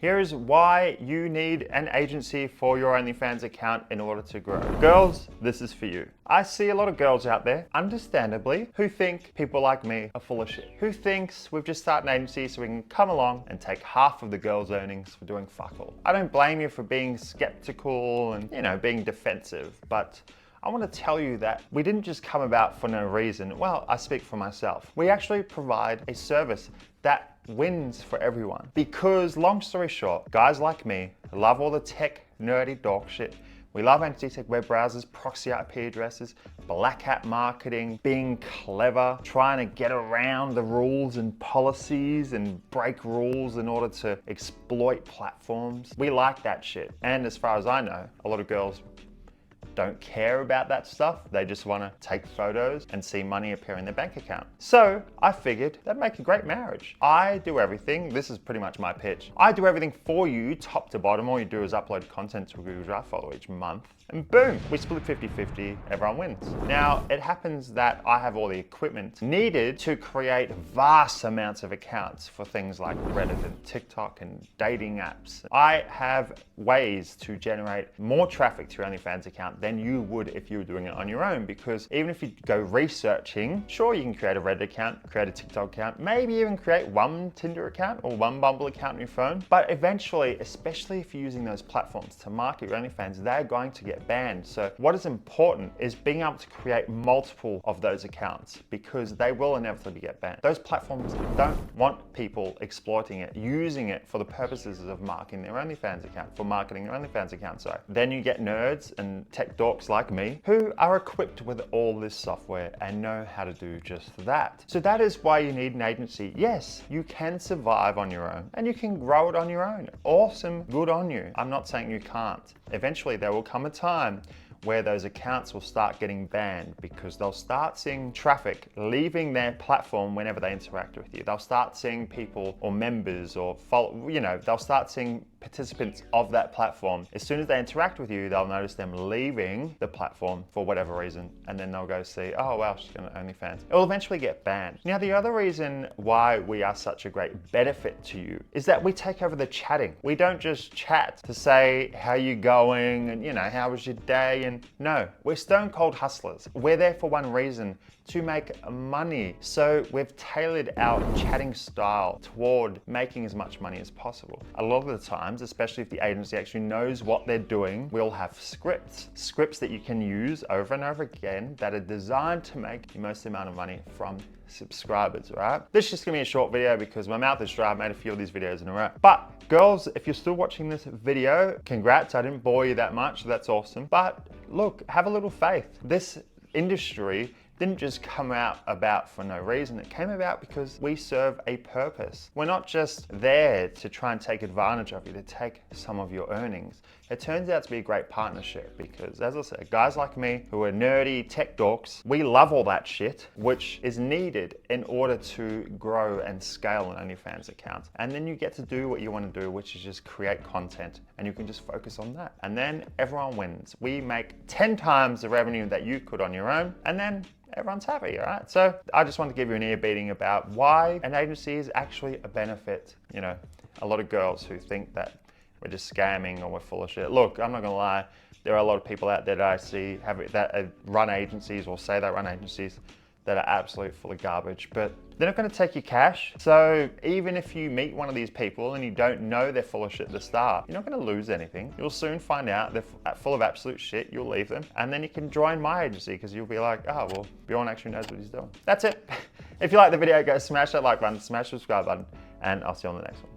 Here's why you need an agency for your OnlyFans account in order to grow. Girls, this is for you. I see a lot of girls out there, understandably, who think people like me are full of shit. Who thinks we've just started an agency so we can come along and take half of the girls' earnings for doing fuck all. I don't blame you for being skeptical and, being defensive, but I want to tell you that we didn't just come about for no reason. Well, I speak for myself. We actually provide a service that wins for everyone. Because long story short, guys like me love all the tech, nerdy dog shit. We love anti-tech web browsers, proxy IP addresses, black hat marketing, being clever, trying to get around the rules and policies and break rules in order to exploit platforms. We like that shit. And as far as I know, a lot of girls don't care about that stuff. They just want to take photos and see money appear in their bank account. So I figured that'd make a great marriage. I do everything. This is pretty much my pitch. I do everything for you, top to bottom. All you do is upload content to a Google Drive folder each month. And boom, we split 50-50, everyone wins. Now, it happens that I have all the equipment needed to create vast amounts of accounts for things like Reddit and TikTok and dating apps. I have ways to generate more traffic to your OnlyFans account than you would if you were doing it on your own, because even if you go researching, sure, you can create a Reddit account, create a TikTok account, maybe even create one Tinder account or one Bumble account on your phone. But eventually, especially if you're using those platforms to market your OnlyFans, they're going to get banned. So what is important is being able to create multiple of those accounts, because they will inevitably get banned. Those platforms don't want people exploiting it, using it for the purposes of marketing their OnlyFans account, sorry. Then you get nerds and tech dorks like me who are equipped with all this software and know how to do just that. So that is why you need an agency. Yes, you can survive on your own and you can grow it on your own. Awesome, good on you. I'm not saying you can't. Eventually there will come a time where those accounts will start getting banned, because they'll start seeing traffic leaving their platform whenever they interact with you. They'll start seeing people or members or they'll start seeing participants of that platform. As soon as they interact with you, they'll notice them leaving the platform for whatever reason, and then they'll go see, oh wow, she's got an OnlyFans. It will eventually get banned. Now, the other reason why we are such a great benefit to you is that we take over the chatting. We don't just chat to say, how you going, and how was your day? And no, we're stone cold hustlers. We're there for one reason: to make money. So we've tailored our chatting style toward making as much money as possible. A lot of the times, especially if the agency actually knows what they're doing, we'll have scripts that you can use over and over again that are designed to make the most amount of money from subscribers, right? This is just gonna be a short video because my mouth is dry. I've made a few of these videos in a row. But girls, if you're still watching this video, congrats. I didn't bore you that much, so that's awesome. But look, have a little faith. This industry didn't just come about for no reason. It came about because we serve a purpose. We're not just there to try and take advantage of you, to take some of your earnings. It turns out to be a great partnership because, as I said, guys like me who are nerdy tech dorks, we love all that shit, which is needed in order to grow and scale an OnlyFans account. And then you get to do what you want to do, which is just create content, and you can just focus on that. And then everyone wins. We make 10 times the revenue that you could on your own, and then everyone's happy, all right? So I just want to give you an ear beating about why an agency is actually a benefit. A lot of girls who think that we're just scamming or we're full of shit. Look, I'm not gonna lie, there are a lot of people out there that I see that run agencies or say they run agencies that are absolutely full of garbage, but they're not gonna take your cash. So even if you meet one of these people and you don't know they're full of shit at the start, you're not gonna lose anything. You'll soon find out they're full of absolute shit. You'll leave them, and then you can join my agency because you'll be like, oh, well, Bjorn actually knows what he's doing. That's it. If you like the video, go smash that like button, smash the subscribe button, and I'll see you on the next one.